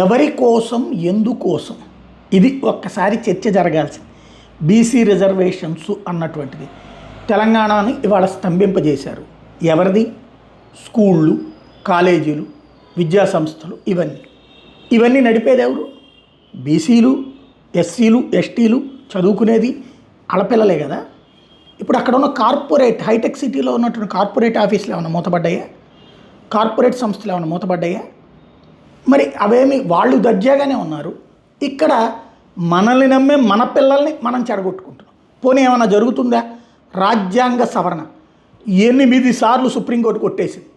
ఎవరి కోసం ఎందుకోసం ఇది ఒక్కసారి చర్చ జరగాల్సింది. బీసీ రిజర్వేషన్స్ అన్నటువంటిది తెలంగాణని ఇవాళ స్తంభింపజేశారు. ఎవరిది? స్కూళ్ళు, కాలేజీలు, విద్యా సంస్థలు, ఇవన్నీ నడిపేది ఎవరు? బీసీలు, ఎస్సీలు, ఎస్టీలు చదువుకునేది ఆడపిల్లలే కదా. ఇప్పుడు అక్కడ ఉన్న కార్పొరేట్ హైటెక్ సిటీలో ఉన్నటువంటి కార్పొరేట్ ఆఫీసులు ఏమైనా మూతపడ్డాయా? కార్పొరేట్ సంస్థలు ఏమైనా మూతపడ్డాయా? మరి అవేమి వాళ్ళు దర్జాగానే ఉన్నారు. ఇక్కడ మనల్ని నమ్మే మన పిల్లల్ని మనం చెడగొట్టుకుంటున్నాం. పోనీ ఏమైనా జరుగుతుందా? రాజ్యాంగ సవరణ 8 సార్లు సుప్రీంకోర్టు కొట్టేసింది.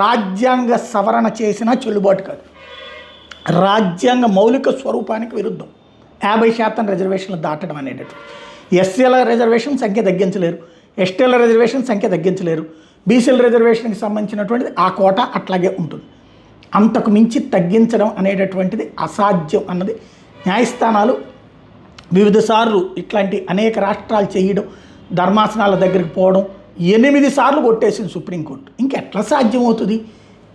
రాజ్యాంగ సవరణ చేసినా చెల్లుబాటు కాదు. రాజ్యాంగ మౌలిక స్వరూపానికి విరుద్ధం 50% రిజర్వేషన్లు దాటడం అనేటటువంటి. ఎస్సీల రిజర్వేషన్ సంఖ్య తగ్గించలేరు, ఎస్టీల రిజర్వేషన్ సంఖ్య తగ్గించలేరు, బీసీల రిజర్వేషన్కి సంబంధించినటువంటిది ఆ కోట అట్లాగే ఉంటుంది. అంతకు మించి తగ్గించడం అనేటటువంటిది అసాధ్యం అన్నది న్యాయస్థానాలు వివిధ సార్లు ఇట్లాంటి అనేక రాష్ట్రాలు చేయడం, ధర్మాసనాల దగ్గరికి పోవడం 8 సార్లు కొట్టేసింది సుప్రీంకోర్టు. ఇంకెట్లా సాధ్యమవుతుంది?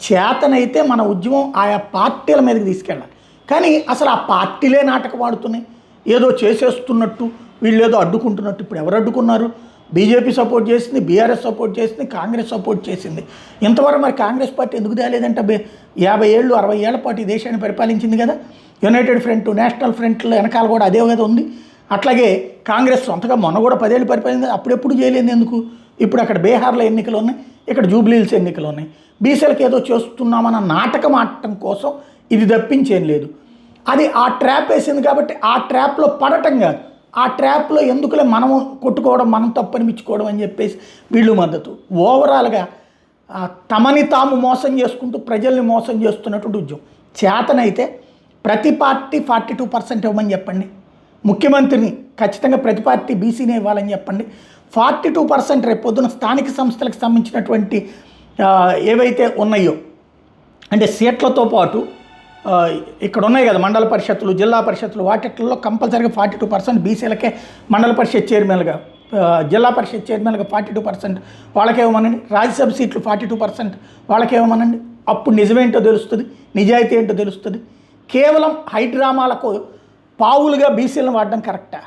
చేతనైతే మన ఉద్యమం ఆయా పార్టీల మీదకి తీసుకెళ్ళాలి. కానీ అసలు ఆ పార్టీలే నాటకం ఆడుతున్నాయి. ఏదో చేసేస్తున్నట్టు, వీళ్ళు ఏదో అడ్డుకుంటున్నట్టు. ఇప్పుడు ఎవరు అడ్డుకున్నారు? బీజేపీ సపోర్ట్ చేసింది, బీఆర్ఎస్ సపోర్ట్ చేసింది, కాంగ్రెస్ సపోర్ట్ చేసింది. ఇంతవరకు మరి కాంగ్రెస్ పార్టీ ఎందుకు తేలేదంటే 50 ఏళ్ళు 60 ఏళ్ల పాటు ఈ దేశాన్ని పరిపాలించింది కదా. యునైటెడ్ ఫ్రంట్, నేషనల్ ఫ్రంట్లో వెనకాల కూడా అదే కదా ఉంది. అట్లాగే కాంగ్రెస్ సొంతగా మొన్న కూడా 10 ఏళ్ళు పరిపాలింది, అప్పుడెప్పుడు చేయలేదు ఎందుకు? ఇప్పుడు అక్కడ బీహార్లో ఎన్నికలు ఉన్నాయి, ఇక్కడ జూబ్లీహిల్స్ ఎన్నికలు ఉన్నాయి. బీసీలకు ఏదో చేస్తున్నామన్న నాటకం ఆడటం కోసం ఇది తప్పించేం లేదు. అది ఆ ట్రాప్ వేసింది కాబట్టి ఆ ట్రాప్లో పడటం కాదు, ఆ ట్రాప్లో ఎందుకులే మనం కొట్టుకోవడం, మనం తప్పనిపించుకోవడం అని చెప్పేసి వీళ్ళు మద్దతు. ఓవరాల్గా తమని తాము మోసం చేసుకుంటూ ప్రజల్ని మోసం చేస్తున్నటువంటి ఉద్యమం. చేతనైతే ప్రతి పార్టీ 42% ఇవ్వమని చెప్పండి. ముఖ్యమంత్రిని ఖచ్చితంగా ప్రతి పార్టీ బీసీనే ఇవ్వాలని చెప్పండి. 42% రేపు పొద్దున స్థానిక సంస్థలకు సంబంధించినటువంటి ఏవైతే ఉన్నాయో అంటే సీట్లతో పాటు ఇక్కడ ఉన్నాయి కదా మండల పరిషత్తులు, జిల్లా పరిషత్తులు, వాటిల్లో కంపల్సరీగా 42% బీసీలకే మండల పరిషత్ చైర్మన్గా, జిల్లా పరిషత్ చైర్మన్గా 42% వాళ్ళకేమనండి. రాజ్యసభ సీట్లు 42% వాళ్ళకేమనండి. అప్పుడు నిజమేంటో తెలుస్తుంది, నిజాయితీ ఏంటో తెలుస్తుంది. కేవలం హైడ్రామాలకు పావులుగా బీసీలను వాడడం కరెక్టా?